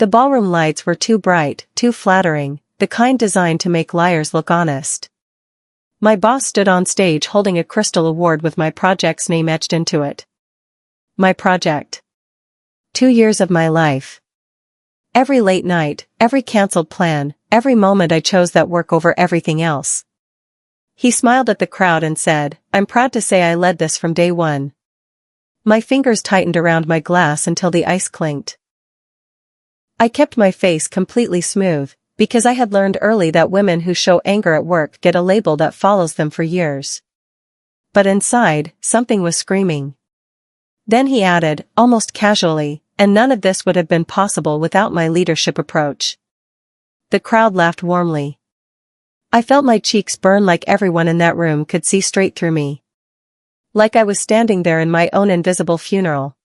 The ballroom lights were too bright, too flattering, the kind designed to make liars look honest. My boss stood on stage holding a crystal award with my project's name etched into it. My project. 2 years of my life. Every late night, every cancelled plan, every moment I chose that work over everything else. He smiled at the crowd and said, "I'm proud to say I led this from day one." My fingers tightened around my glass until the ice clinked. I kept my face completely smooth, because I had learned early that women who show anger at work get a label that follows them for years. But inside, something was screaming. Then he added, almost casually, "And none of this would have been possible without my leadership approach." The crowd laughed warmly. I felt my cheeks burn like everyone in that room could see straight through me. Like I was standing there in my own invisible funeral.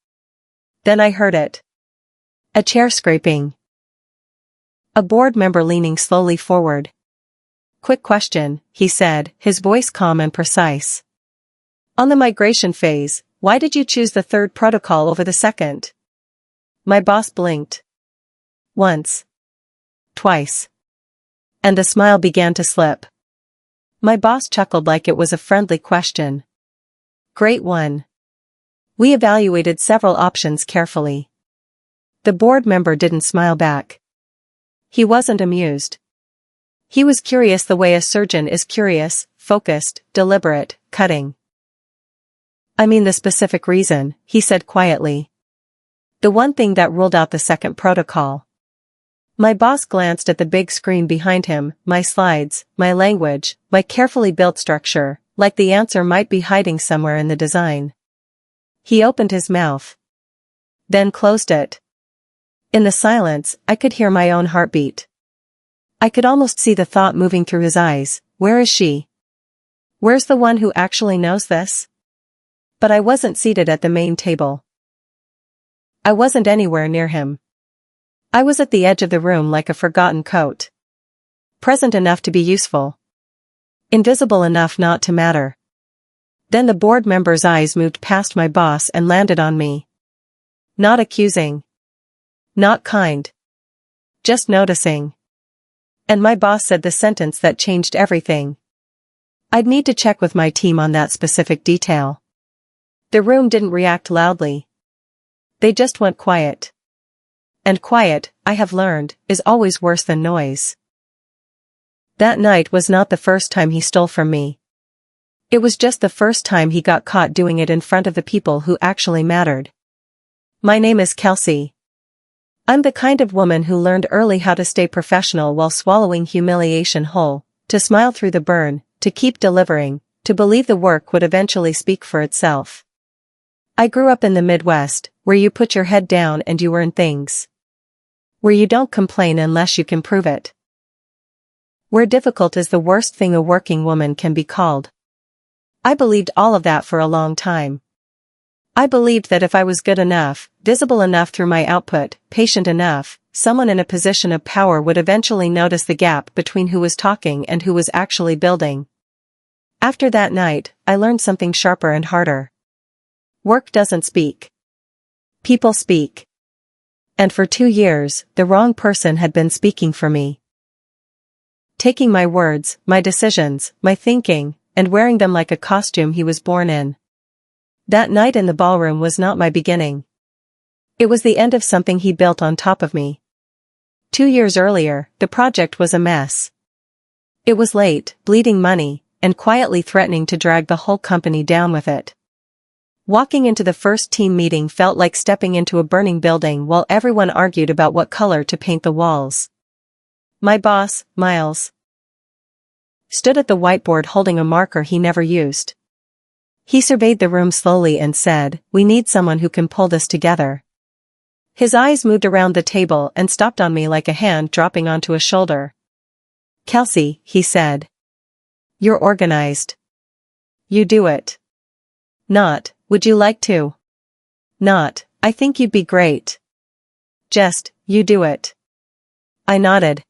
Then I heard it. A chair scraping. A board member leaning slowly forward. "Quick question," he said, his voice calm and precise. "On the migration phase, why did you choose the third protocol over the second?" My boss blinked. Once. Twice. And the smile began to slip. My boss chuckled like it was a friendly question. "Great one. We evaluated several options carefully." The board member didn't smile back. He wasn't amused. He was curious the way a surgeon is curious, focused, deliberate, cutting. "I mean the specific reason," he said quietly. "The one thing that ruled out the second protocol." My boss glanced at the big screen behind him, my slides, my language, my carefully built structure, like the answer might be hiding somewhere in the design. He opened his mouth. Then closed it. In the silence, I could hear my own heartbeat. I could almost see the thought moving through his eyes, where is she? Where's the one who actually knows this? But I wasn't seated at the main table. I wasn't anywhere near him. I was at the edge of the room like a forgotten coat. Present enough to be useful. Invisible enough not to matter. Then the board member's eyes moved past my boss and landed on me. Not accusing. Not kind. Just noticing. And my boss said the sentence that changed everything. I'd need to check with my team on that specific detail. The room didn't react loudly. They just went quiet. And quiet, I have learned, is always worse than noise. That night was not the first time he stole from me. It was just the first time he got caught doing it in front of the people who actually mattered. My name is Kelsey. I'm the kind of woman who learned early how to stay professional while swallowing humiliation whole, to smile through the burn, to keep delivering, to believe the work would eventually speak for itself. I grew up in the Midwest, where you put your head down and you earn things. Where you don't complain unless you can prove it. Where difficult is the worst thing a working woman can be called. I believed all of that for a long time. I believed that if I was good enough, visible enough through my output, patient enough, someone in a position of power would eventually notice the gap between who was talking and who was actually building. After that night, I learned something sharper and harder. Work doesn't speak. People speak. And for 2 years, the wrong person had been speaking for me. Taking my words, my decisions, my thinking, and wearing them like a costume he was born in. That night in the ballroom was not my beginning. It was the end of something he built on top of me. 2 years earlier, the project was a mess. It was late, bleeding money, and quietly threatening to drag the whole company down with it. Walking into the first team meeting felt like stepping into a burning building while everyone argued about what color to paint the walls. My boss, Miles, stood at the whiteboard holding a marker he never used. He surveyed the room slowly and said, "We need someone who can pull this together." His eyes moved around the table and stopped on me like a hand dropping onto a shoulder. "Kelsey," he said. "You're organized. You do it. Not, would you like to? Not, I think you'd be great. Just, you do it." I nodded.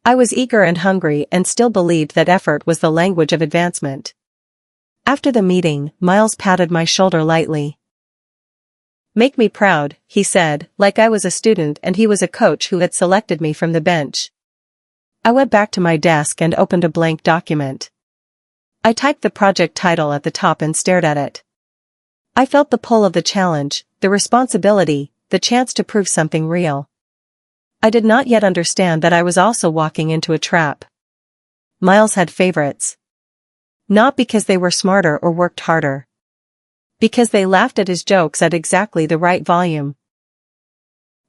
I was eager and hungry and still believed that effort was the language of advancement. After the meeting, Miles patted my shoulder lightly. Make me proud, he said, like I was a student and he was a coach who had selected me from the bench. I went back to my desk and opened a blank document. I typed the project title at the top and stared at it. I felt the pull of the challenge, the responsibility, the chance to prove something real. I did not yet understand that I was also walking into a trap. Miles had favorites. Not because they were smarter or worked harder. Because they laughed at his jokes at exactly the right volume.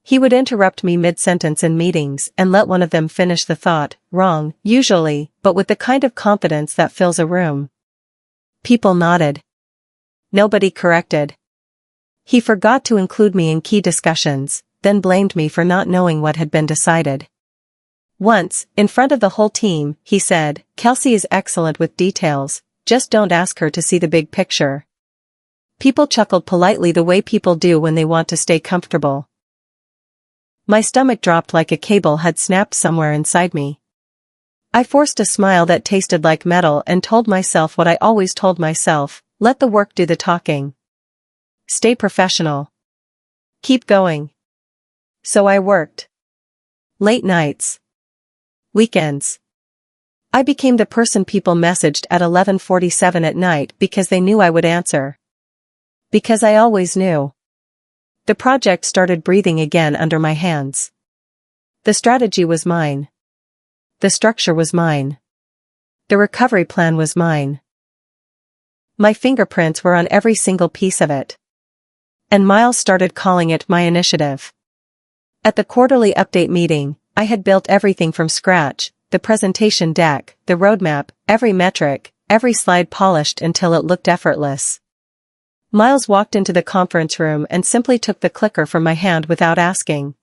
He would interrupt me mid-sentence in meetings and let one of them finish the thought, wrong, usually, but with the kind of confidence that fills a room. People nodded. Nobody corrected. He forgot to include me in key discussions, then blamed me for not knowing what had been decided. Once, in front of the whole team, he said, "Kelsey is excellent with details, just don't ask her to see the big picture." People chuckled politely the way people do when they want to stay comfortable. My stomach dropped like a cable had snapped somewhere inside me. I forced a smile that tasted like metal and told myself what I always told myself, let the work do the talking. Stay professional. Keep going. So I worked. Late nights. Weekends. I became the person people messaged at 11:47 at night because they knew I would answer. Because I always knew. The project started breathing again under my hands. The strategy was mine. The structure was mine. The recovery plan was mine. My fingerprints were on every single piece of it. And Miles started calling it my initiative. At the quarterly update meeting, I had built everything from scratch, the presentation deck, the roadmap, every metric, every slide polished until it looked effortless. Miles walked into the conference room and simply took the clicker from my hand without asking.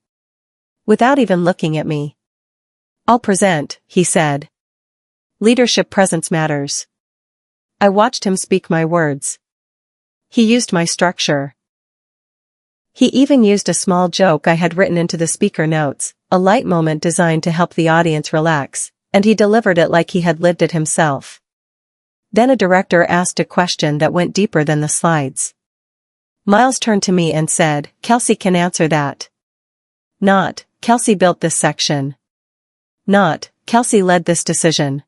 Without even looking at me. "I'll present," he said. "Leadership presence matters." I watched him speak my words. He used my structure. He even used a small joke I had written into the speaker notes, a light moment designed to help the audience relax, and he delivered it like he had lived it himself. Then a director asked a question that went deeper than the slides. Miles turned to me and said, "Kelsey can answer that." Not, "Kelsey built this section." Not, "Kelsey led this decision."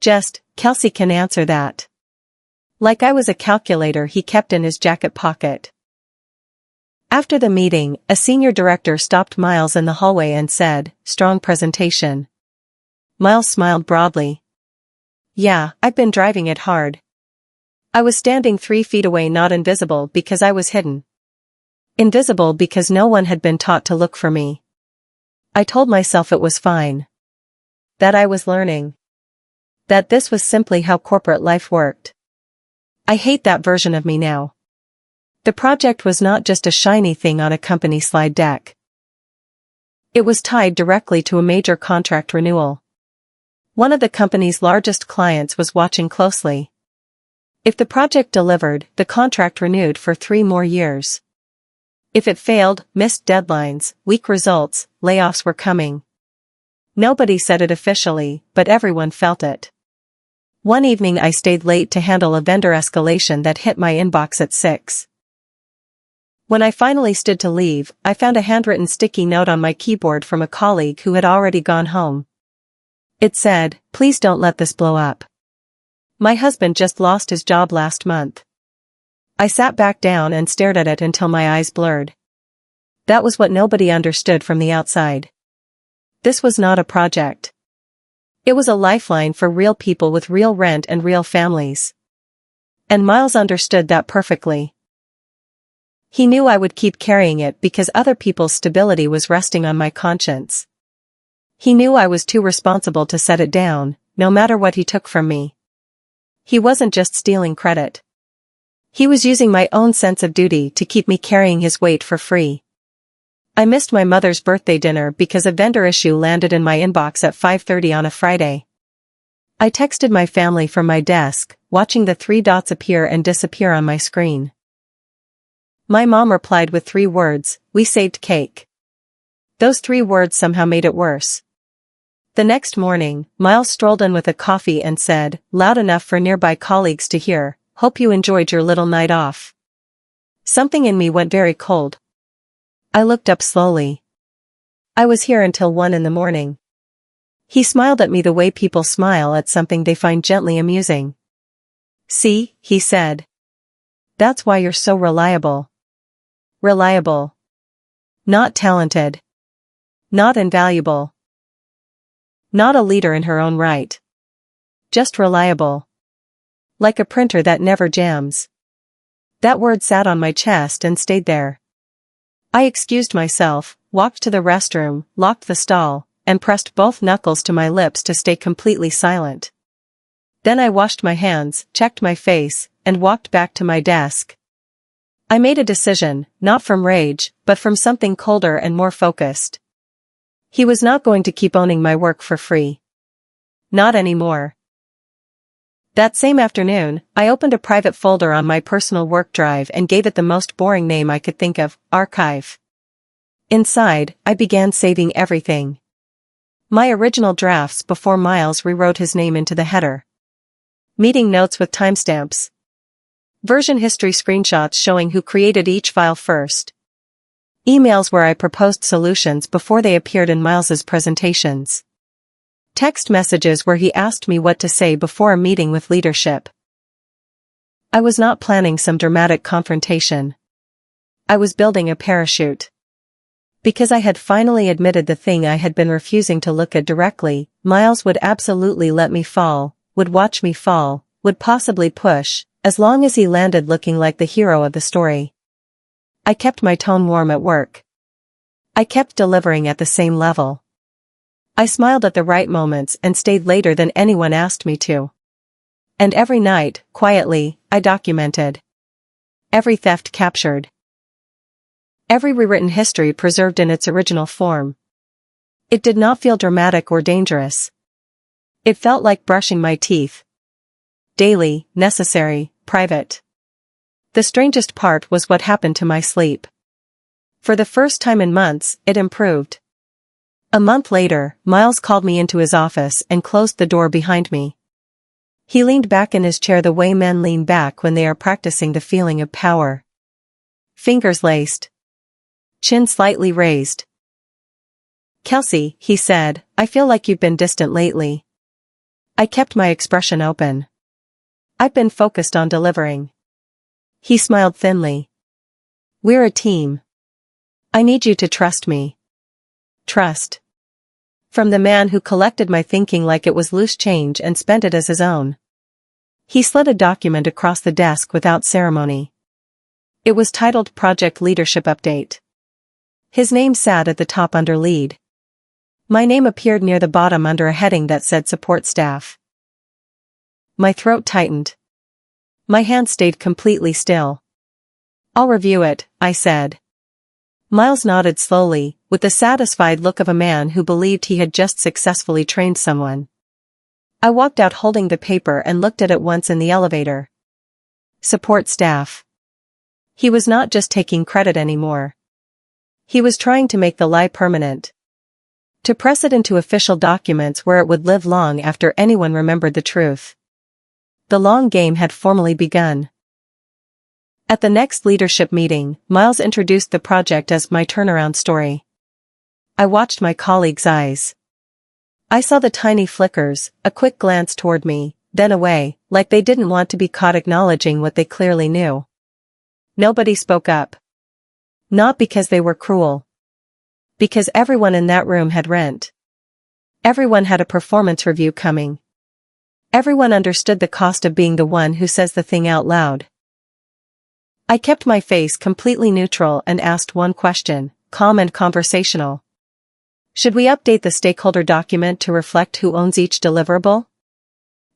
Just, "Kelsey can answer that." Like I was a calculator he kept in his jacket pocket. After the meeting, a senior director stopped Miles in the hallway and said, "Strong presentation." Miles smiled broadly. "Yeah, I've been driving it hard." I was standing 3 feet away, not invisible because I was hidden. Invisible because no one had been taught to look for me. I told myself it was fine. That I was learning. That this was simply how corporate life worked. I hate that version of me now. The project was not just a shiny thing on a company slide deck. It was tied directly to a major contract renewal. One of the company's largest clients was watching closely. If the project delivered, the contract renewed for 3 more years. If it failed, missed deadlines, weak results, layoffs were coming. Nobody said it officially, but everyone felt it. One evening I stayed late to handle a vendor escalation that hit my inbox at 6. When I finally stood to leave, I found a handwritten sticky note on my keyboard from a colleague who had already gone home. It said, "Please don't let this blow up. My husband just lost his job last month." I sat back down and stared at it until my eyes blurred. That was what nobody understood from the outside. This was not a project. It was a lifeline for real people with real rent and real families. And Miles understood that perfectly. He knew I would keep carrying it because other people's stability was resting on my conscience. He knew I was too responsible to set it down, no matter what he took from me. He wasn't just stealing credit. He was using my own sense of duty to keep me carrying his weight for free. I missed my mother's birthday dinner because a vendor issue landed in my inbox at 5:30 on a Friday. I texted my family from my desk, watching the 3 dots appear and disappear on my screen. My mom replied with 3 words, "We saved cake." Those 3 words somehow made it worse. The next morning, Miles strolled in with a coffee and said, loud enough for nearby colleagues to hear, "Hope you enjoyed your little night off." Something in me went very cold. I looked up slowly. I was here until 1 in the morning. He smiled at me the way people smile at something they find gently amusing. See, he said. That's why you're so reliable. Reliable. Not talented. Not invaluable. Not a leader in her own right. Just reliable. Like a printer that never jams. That word sat on my chest and stayed there. I excused myself, walked to the restroom, locked the stall, and pressed both knuckles to my lips to stay completely silent. Then I washed my hands, checked my face, and walked back to my desk. I made a decision, not from rage, but from something colder and more focused. He was not going to keep owning my work for free. Not anymore. That same afternoon, I opened a private folder on my personal work drive and gave it the most boring name I could think of, Archive. Inside, I began saving everything. My original drafts before Miles rewrote his name into the header. Meeting notes with timestamps. Version history screenshots showing who created each file first. Emails where I proposed solutions before they appeared in Miles's presentations. Text messages where he asked me what to say before a meeting with leadership. I was not planning some dramatic confrontation. I was building a parachute. Because I had finally admitted the thing I had been refusing to look at directly, Miles would absolutely let me fall, would watch me fall, would possibly push, as long as he landed looking like the hero of the story. I kept my tone warm at work. I kept delivering at the same level. I smiled at the right moments and stayed later than anyone asked me to. And every night, quietly, I documented. Every theft captured. Every rewritten history preserved in its original form. It did not feel dramatic or dangerous. It felt like brushing my teeth. Daily, necessary, private. The strangest part was what happened to my sleep. For the first time in months, it improved. A month later, Miles called me into his office and closed the door behind me. He leaned back in his chair the way men lean back when they are practicing the feeling of power. Fingers laced. Chin slightly raised. Kelsey, he said, I feel like you've been distant lately. I kept my expression open. I've been focused on delivering. He smiled thinly. We're a team. I need you to trust me. Trust. From the man who collected my thinking like it was loose change and spent it as his own. He slid a document across the desk without ceremony. It was titled Project Leadership Update. His name sat at the top under Lead. My name appeared near the bottom under a heading that said Support Staff. My throat tightened. My hand stayed completely still. I'll review it, I said. Miles nodded slowly, with the satisfied look of a man who believed he had just successfully trained someone. I walked out holding the paper and looked at it once in the elevator. Support staff. He was not just taking credit anymore. He was trying to make the lie permanent. To press it into official documents where it would live long after anyone remembered the truth. The long game had formally begun. At the next leadership meeting, Miles introduced the project as my turnaround story. I watched my colleagues' eyes. I saw the tiny flickers, a quick glance toward me, then away, like they didn't want to be caught acknowledging what they clearly knew. Nobody spoke up. Not because they were cruel. Because everyone in that room had rent. Everyone had a performance review coming. Everyone understood the cost of being the one who says the thing out loud. I kept my face completely neutral and asked one question, calm and conversational. Should we update the stakeholder document to reflect who owns each deliverable?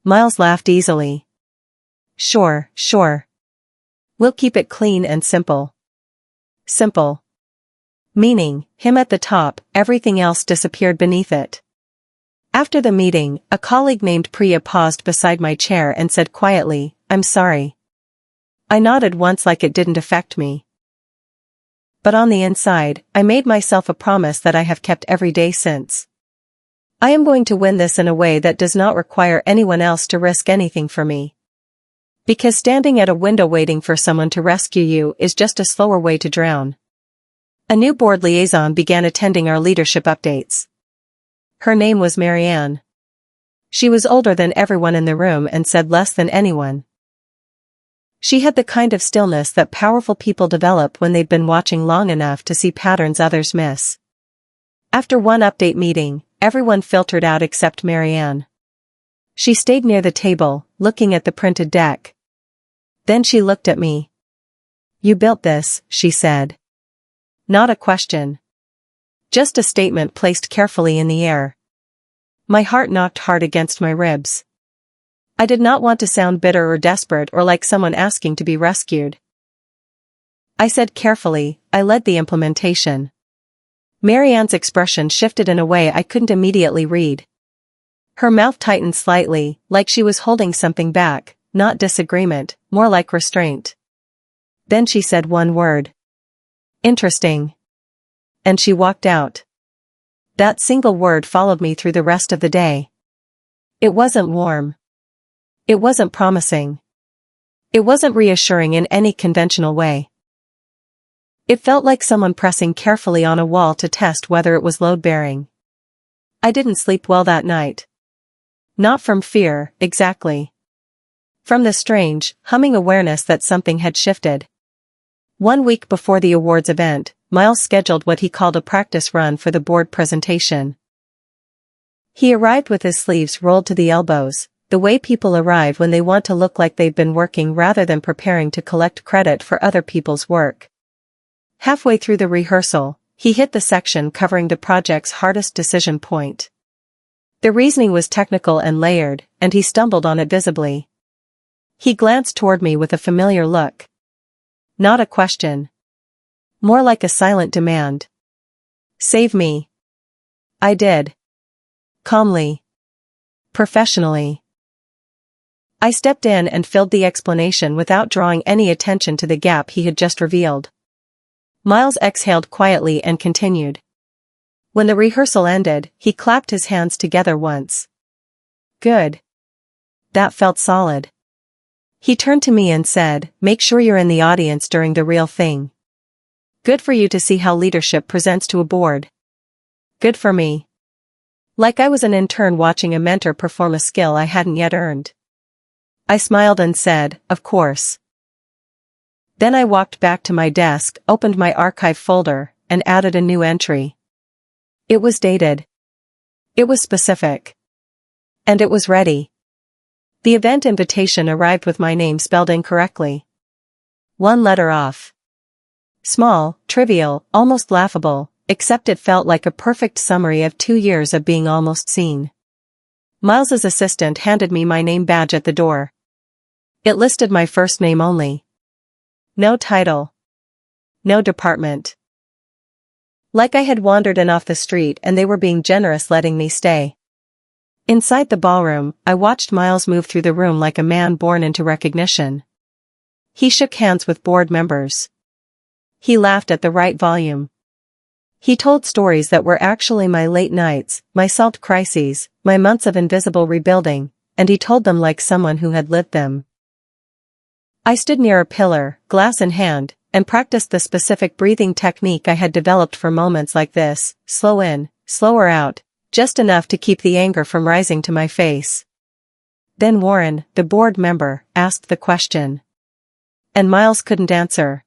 Miles laughed easily. Sure. We'll keep it clean and simple. Simple. Meaning, him at the top, everything else disappeared beneath it. After the meeting, a colleague named Priya paused beside my chair and said quietly, I'm sorry. I nodded once like it didn't affect me. But on the inside, I made myself a promise that I have kept every day since. I am going to win this in a way that does not require anyone else to risk anything for me. Because standing at a window waiting for someone to rescue you is just a slower way to drown. A new board liaison began attending our leadership updates. Her name was Marianne. She was older than everyone in the room and said less than anyone. She had the kind of stillness that powerful people develop when they've been watching long enough to see patterns others miss. After one update meeting, everyone filtered out except Marianne. She stayed near the table, looking at the printed deck. Then she looked at me. "You built this," she said. Not a question. Just a statement placed carefully in the air. My heart knocked hard against my ribs. I did not want to sound bitter or desperate or like someone asking to be rescued. I said carefully, "I led the implementation." Marianne's expression shifted in a way I couldn't immediately read. Her mouth tightened slightly, like she was holding something back, not disagreement, more like restraint. Then she said one word. "Interesting." And she walked out. That single word followed me through the rest of the day. It wasn't warm. It wasn't promising. It wasn't reassuring in any conventional way. It felt like someone pressing carefully on a wall to test whether it was load-bearing. I didn't sleep well that night. Not from fear, exactly. From the strange, humming awareness that something had shifted. 1 week before the awards event, Miles scheduled what he called a practice run for the board presentation. He arrived with his sleeves rolled to the elbows, the way people arrive when they want to look like they've been working rather than preparing to collect credit for other people's work. Halfway through the rehearsal, he hit the section covering the project's hardest decision point. The reasoning was technical and layered, and he stumbled on it visibly. He glanced toward me with a familiar look. Not a question. More like a silent demand. "Save me." I did. Calmly. Professionally. I stepped in and filled the explanation without drawing any attention to the gap he had just revealed. Miles exhaled quietly and continued. When the rehearsal ended, he clapped his hands together once. "Good. That felt solid." He turned to me and said, "Make sure you're in the audience during the real thing. Good for you to see how leadership presents to a board. Good for me." Like I was an intern watching a mentor perform a skill I hadn't yet earned. I smiled and said, "Of course." Then I walked back to my desk, opened my archive folder, and added a new entry. It was dated. It was specific. And it was ready. The event invitation arrived with my name spelled incorrectly. 1 letter off. Small, trivial, almost laughable, except it felt like a perfect summary of 2 years of being almost seen. Miles's assistant handed me my name badge at the door. It listed my first name only. No title. No department. Like I had wandered in off the street and they were being generous letting me stay. Inside the ballroom, I watched Miles move through the room like a man born into recognition. He shook hands with board members. He laughed at the right volume. He told stories that were actually my late nights, my solved crises, my months of invisible rebuilding, and he told them like someone who had lived them. I stood near a pillar, glass in hand, and practiced the specific breathing technique I had developed for moments like this: slow in, slower out, just enough to keep the anger from rising to my face. Then Warren, the board member, asked the question. And Miles couldn't answer.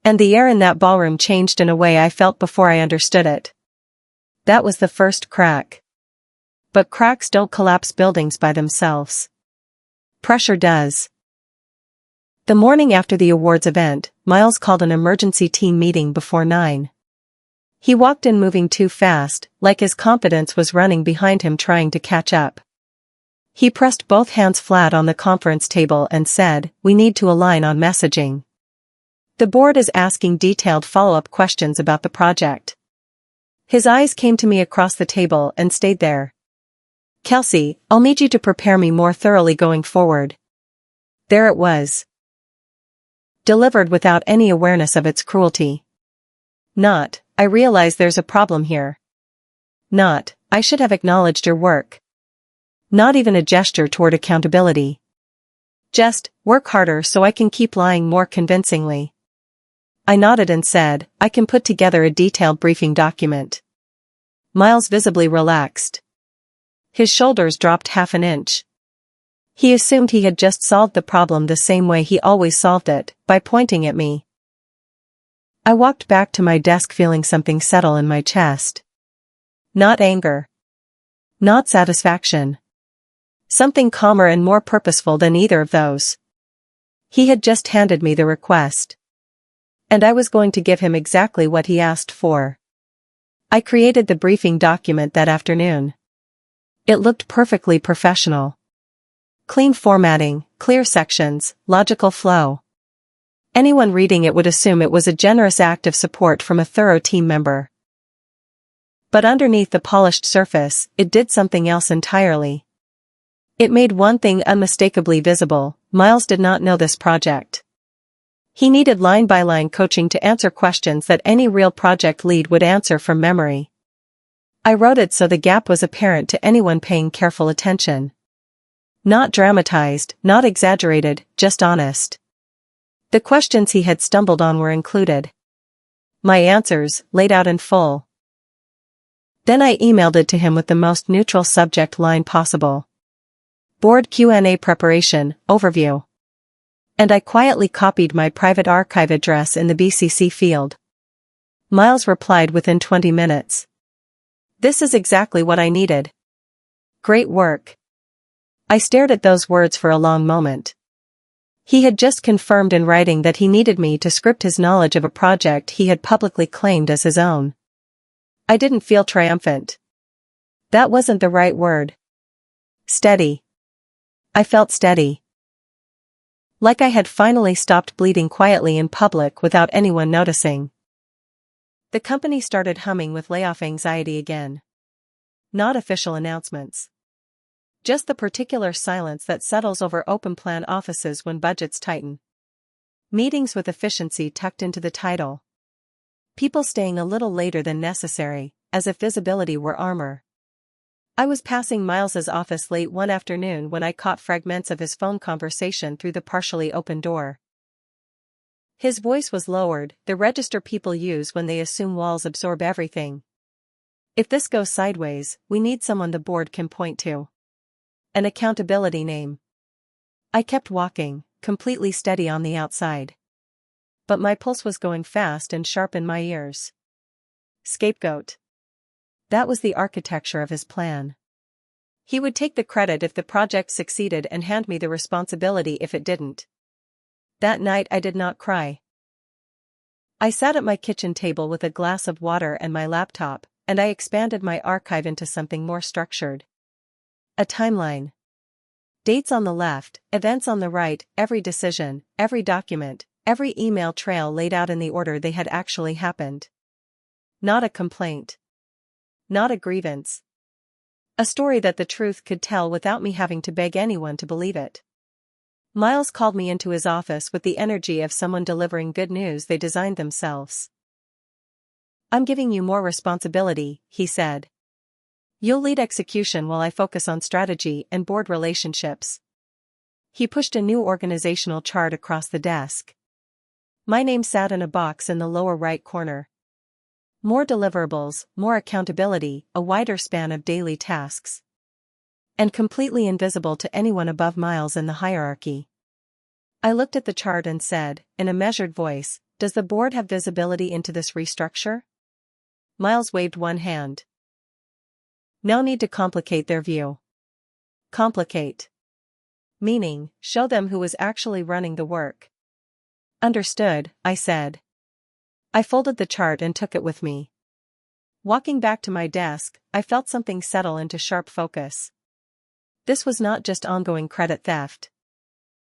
And the air in that ballroom changed in a way I felt before I understood it. That was the first crack. But cracks don't collapse buildings by themselves. Pressure does. The morning after the awards event, Miles called an emergency team meeting before 9. He walked in moving too fast, like his confidence was running behind him trying to catch up. He pressed both hands flat on the conference table and said, "We need to align on messaging. The board is asking detailed follow-up questions about the project." His eyes came to me across the table and stayed there. "Kelsey, I'll need you to prepare me more thoroughly going forward." There it was. Delivered without any awareness of its cruelty. Not, "I realize there's a problem here." Not, "I should have acknowledged your work." Not even a gesture toward accountability. Just, work harder so I can keep lying more convincingly. I nodded and said, I can put together a detailed briefing document. Miles visibly relaxed. His shoulders dropped half an inch. He assumed he had just solved the problem the same way he always solved it, by pointing at me. I walked back to my desk feeling something settle in my chest. Not anger. Not satisfaction. Something calmer and more purposeful than either of those. He had just handed me the request. And I was going to give him exactly what he asked for. I created the briefing document that afternoon. It looked perfectly professional. Clean formatting, clear sections, logical flow. Anyone reading it would assume it was a generous act of support from a thorough team member. But underneath the polished surface, it did something else entirely. It made one thing unmistakably visible: Miles did not know this project. He needed line-by-line coaching to answer questions that any real project lead would answer from memory. I wrote it so the gap was apparent to anyone paying careful attention. Not dramatized, not exaggerated, just honest. The questions he had stumbled on were included. My answers, laid out in full. Then I emailed it to him with the most neutral subject line possible. Board Q&A preparation, overview. And I quietly copied my private archive address in the BCC field. Miles replied within 20 minutes. This is exactly what I needed. Great work. I stared at those words for a long moment. He had just confirmed in writing that he needed me to script his knowledge of a project he had publicly claimed as his own. I didn't feel triumphant. That wasn't the right word. Steady. I felt steady. Like I had finally stopped bleeding quietly in public without anyone noticing. The company started humming with layoff anxiety again. Not official announcements. Just the particular silence that settles over open-plan offices when budgets tighten. Meetings with efficiency tucked into the title. People staying a little later than necessary, as if visibility were armor. I was passing Miles's office late one afternoon when I caught fragments of his phone conversation through the partially open door. His voice was lowered, the register people use when they assume walls absorb everything. If this goes sideways, we need someone the board can point to. An accountability name. I kept walking, completely steady on the outside. But my pulse was going fast and sharp in my ears. Scapegoat. That was the architecture of his plan. He would take the credit if the project succeeded and hand me the responsibility if it didn't. That night I did not cry. I sat at my kitchen table with a glass of water and my laptop, and I expanded my archive into something more structured. A timeline. Dates on the left, events on the right, every decision, every document, every email trail laid out in the order they had actually happened. Not a complaint. Not a grievance. A story that the truth could tell without me having to beg anyone to believe it. Miles called me into his office with the energy of someone delivering good news they designed themselves. I'm giving you more responsibility, he said. You'll lead execution while I focus on strategy and board relationships. He pushed a new organizational chart across the desk. My name sat in a box in the lower right corner. More deliverables, more accountability, a wider span of daily tasks. And completely invisible to anyone above Miles in the hierarchy. I looked at the chart and said, in a measured voice, does the board have visibility into this restructure? Miles waved one hand. No need to complicate their view. Complicate. Meaning, show them who was actually running the work. Understood, I said. I folded the chart and took it with me. Walking back to my desk, I felt something settle into sharp focus. This was not just ongoing credit theft.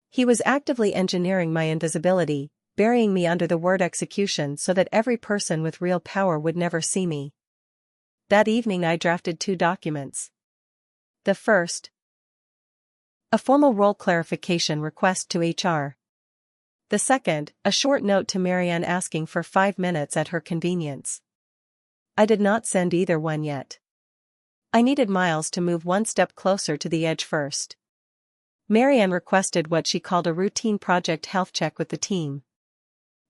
He was actively engineering my invisibility, burying me under the word execution so that every person with real power would never see me. That evening I drafted 2 documents. The first, a formal role clarification request to HR. The second, a short note to Marianne asking for 5 minutes at her convenience. I did not send either one yet. I needed Miles to move one step closer to the edge first. Marianne requested what she called a routine project health check with the team.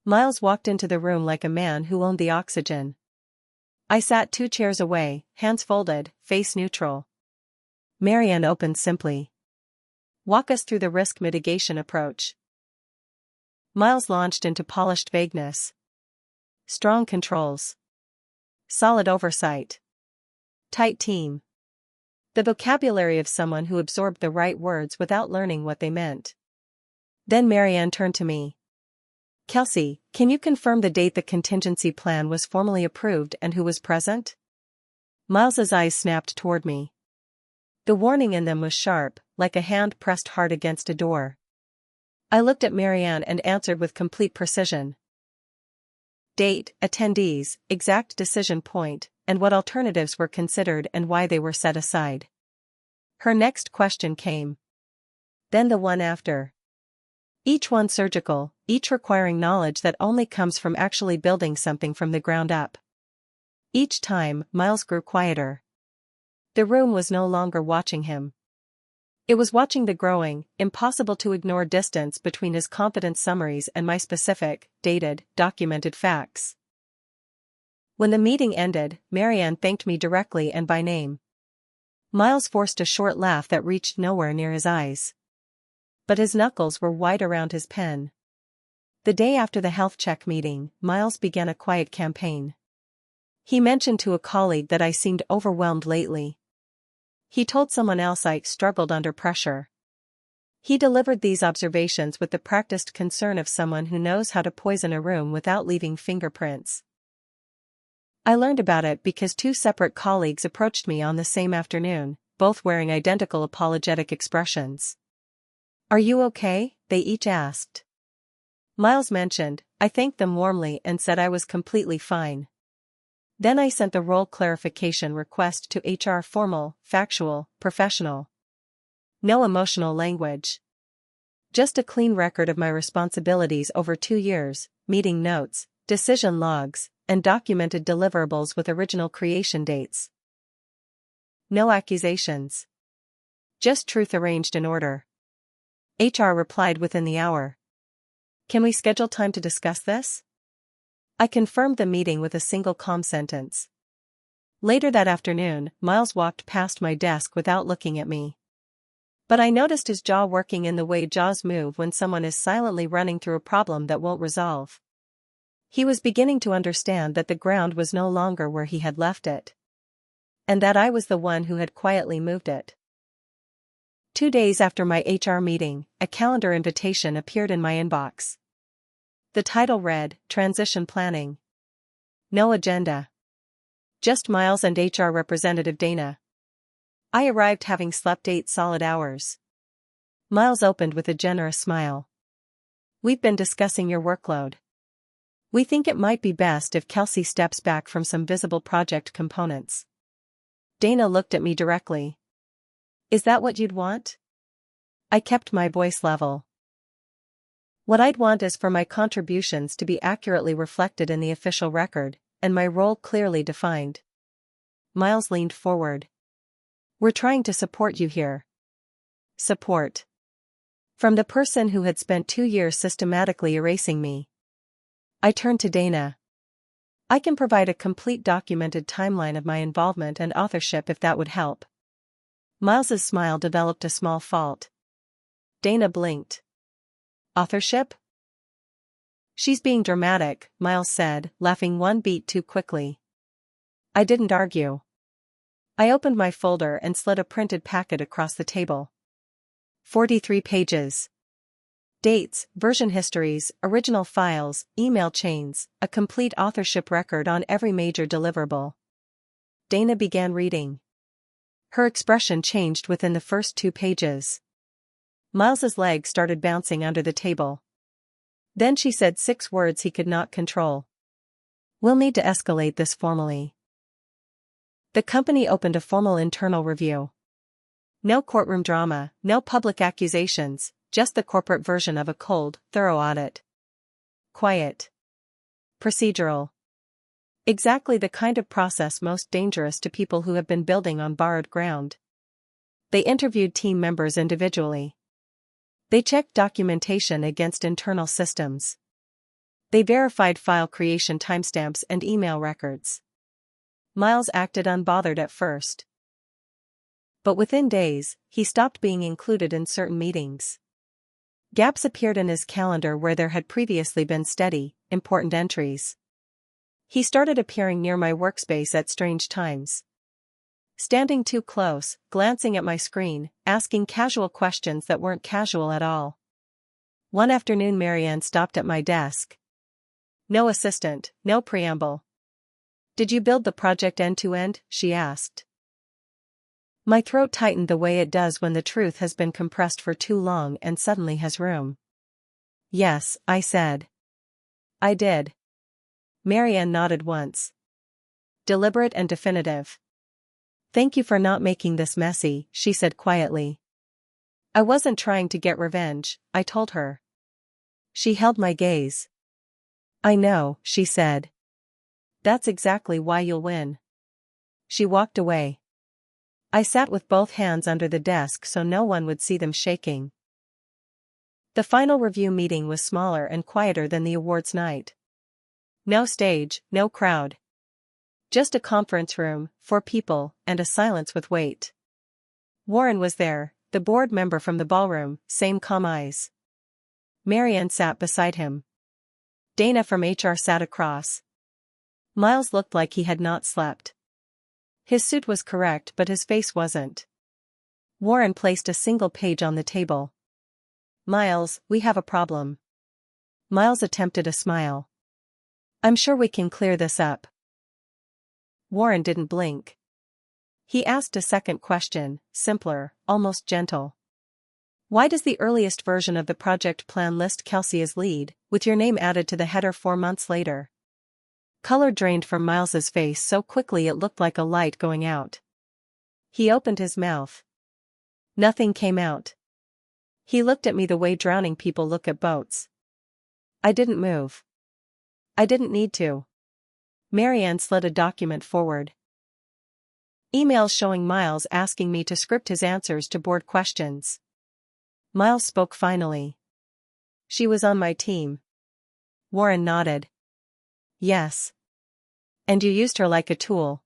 Miles walked into the room like a man who owned the oxygen. I sat 2 chairs away, hands folded, face neutral. Marianne opened simply. Walk us through the risk mitigation approach. Miles launched into polished vagueness. Strong controls. Solid oversight. Tight team. The vocabulary of someone who absorbed the right words without learning what they meant. Then Marianne turned to me. Kelsey, can you confirm the date the contingency plan was formally approved and who was present? Miles's eyes snapped toward me. The warning in them was sharp, like a hand pressed hard against a door. I looked at Marianne and answered with complete precision. Date, attendees, exact decision point, and what alternatives were considered and why they were set aside. Her next question came. Then the one after. Each one surgical, each requiring knowledge that only comes from actually building something from the ground up. Each time, Miles grew quieter. The room was no longer watching him. It was watching the growing, impossible to ignore distance between his confident summaries and my specific, dated, documented facts. When the meeting ended, Marianne thanked me directly and by name. Miles forced a short laugh that reached nowhere near his eyes. But his knuckles were wide around his pen. The day after the health check meeting, Miles began a quiet campaign. He mentioned to a colleague that I seemed overwhelmed lately. He told someone else I struggled under pressure. He delivered these observations with the practiced concern of someone who knows how to poison a room without leaving fingerprints. I learned about it because 2 separate colleagues approached me on the same afternoon, both wearing identical apologetic expressions. Are you okay? They each asked. Miles mentioned, I thanked them warmly and said I was completely fine. Then I sent the role clarification request to HR, formal, factual, professional. No emotional language. Just a clean record of my responsibilities over 2 years, meeting notes, decision logs, and documented deliverables with original creation dates. No accusations. Just truth arranged in order. HR replied within the hour. Can we schedule time to discuss this? I confirmed the meeting with a single calm sentence. Later that afternoon, Miles walked past my desk without looking at me. But I noticed his jaw working in the way jaws move when someone is silently running through a problem that won't resolve. He was beginning to understand that the ground was no longer where he had left it. And that I was the one who had quietly moved it. 2 days after my HR meeting, a calendar invitation appeared in my inbox. The title read, Transition Planning. No agenda. Just Miles and HR representative Dana. I arrived having slept 8 solid hours. Miles opened with a generous smile. We've been discussing your workload. We think it might be best if Kelsey steps back from some visible project components. Dana looked at me directly. Is that what you'd want? I kept my voice level. What I'd want is for my contributions to be accurately reflected in the official record, and my role clearly defined. Miles leaned forward. We're trying to support you here. Support. From the person who had spent 2 years systematically erasing me. I turned to Dana. I can provide a complete documented timeline of my involvement and authorship if that would help. Miles's smile developed a small fault. Dana blinked. Authorship? She's being dramatic, Miles said, laughing one beat too quickly. I didn't argue. I opened my folder and slid a printed packet across the table. 43 pages. Dates, version histories, original files, email chains, a complete authorship record on every major deliverable. Dana began reading. Her expression changed within the first 2 pages. Miles's legs started bouncing under the table. Then she said 6 words he could not control. We'll need to escalate this formally. The company opened a formal internal review. No courtroom drama, no public accusations, just the corporate version of a cold, thorough audit. Quiet. Procedural. Exactly the kind of process most dangerous to people who have been building on borrowed ground. They interviewed team members individually. They checked documentation against internal systems. They verified file creation timestamps and email records. Miles acted unbothered at first. But within days, he stopped being included in certain meetings. Gaps appeared in his calendar where there had previously been steady, important entries. He started appearing near my workspace at strange times. Standing too close, glancing at my screen, asking casual questions that weren't casual at all. One afternoon Marianne stopped at my desk. No assistant, no preamble. "Did you build the project end to end?" she asked. My throat tightened the way it does when the truth has been compressed for too long and suddenly has room. "Yes," I said. "I did." Marianne nodded once. Deliberate and definitive. "Thank you for not making this messy," she said quietly. "I wasn't trying to get revenge," I told her. She held my gaze. "I know," she said. "That's exactly why you'll win." She walked away. I sat with both hands under the desk so no one would see them shaking. The final review meeting was smaller and quieter than the awards night. No stage, no crowd. Just a conference room, 4 people, and a silence with weight. Warren was there, the board member from the ballroom, same calm eyes. Marianne sat beside him. Dana from HR sat across. Miles looked like he had not slept. His suit was correct but his face wasn't. Warren placed a single page on the table. "Miles, we have a problem." Miles attempted a smile. "I'm sure we can clear this up." Warren didn't blink. He asked a second question, simpler, almost gentle. "Why does the earliest version of the project plan list Kelsey as lead, with your name added to the header 4 months later?" Color drained from Miles's face so quickly it looked like a light going out. He opened his mouth. Nothing came out. He looked at me the way drowning people look at boats. I didn't move. I didn't need to. Marianne slid a document forward. Emails showing Miles asking me to script his answers to board questions. Miles spoke finally. "She was on my team." Warren nodded. "Yes. And you used her like a tool."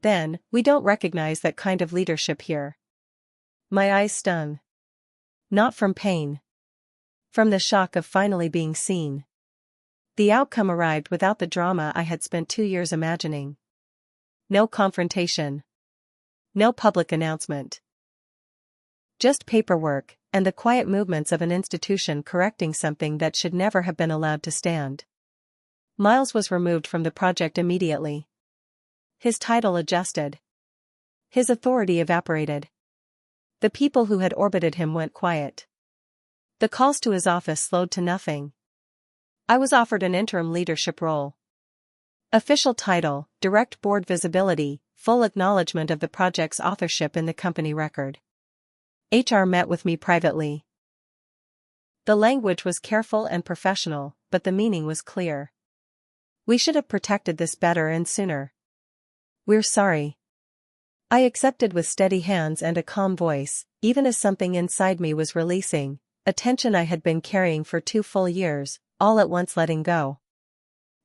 "Then, we don't recognize that kind of leadership here." My eyes stung. Not from pain. From the shock of finally being seen. The outcome arrived without the drama I had spent 2 years imagining. No confrontation. No public announcement. Just paperwork, and the quiet movements of an institution correcting something that should never have been allowed to stand. Miles was removed from the project immediately. His title adjusted. His authority evaporated. The people who had orbited him went quiet. The calls to his office slowed to nothing. I was offered an interim leadership role. Official title, direct board visibility, full acknowledgement of the project's authorship in the company record. HR met with me privately. The language was careful and professional, but the meaning was clear. "We should have protected this better and sooner. We're sorry." I accepted with steady hands and a calm voice, even as something inside me was releasing, a tension I had been carrying for 2 full years, all at once letting go.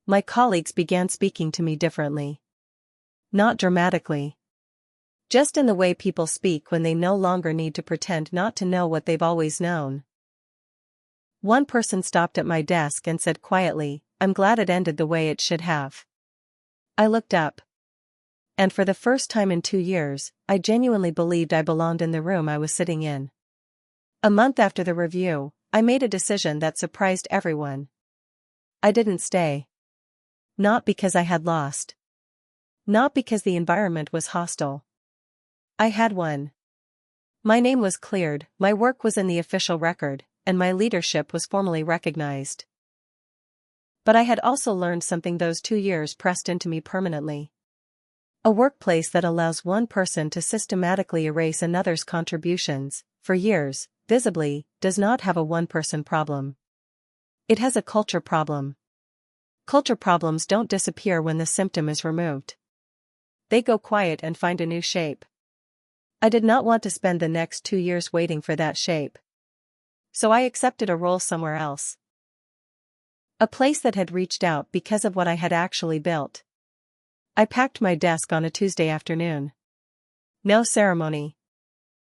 My colleagues began speaking to me differently. Not dramatically. Just in the way people speak when they no longer need to pretend not to know what they've always known. One person stopped at my desk and said quietly, "I'm glad it ended the way it should have." I looked up. And for the first time in 2 years, I genuinely believed I belonged in the room I was sitting in. A month after the review, I made a decision that surprised everyone. I didn't stay. Not because I had lost. Not because the environment was hostile. I had won. My name was cleared, my work was in the official record, and my leadership was formally recognized. But I had also learned something those 2 years pressed into me permanently. A workplace that allows one person to systematically erase another's contributions, for years, visibly, does not have a one-person problem. It has a culture problem. Culture problems don't disappear when the symptom is removed. They go quiet and find a new shape. I did not want to spend the next 2 years waiting for that shape. So I accepted a role somewhere else. A place that had reached out because of what I had actually built. I packed my desk on a Tuesday afternoon. No ceremony.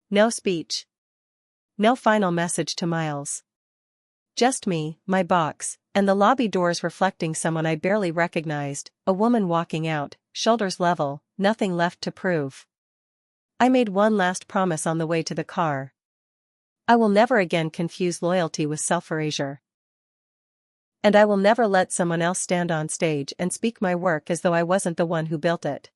No speech. No final message to Miles. Just me, my box, and the lobby doors reflecting someone I barely recognized, a woman walking out, shoulders level, nothing left to prove. I made one last promise on the way to the car. I will never again confuse loyalty with self-erasure. And I will never let someone else stand on stage and speak my work as though I wasn't the one who built it.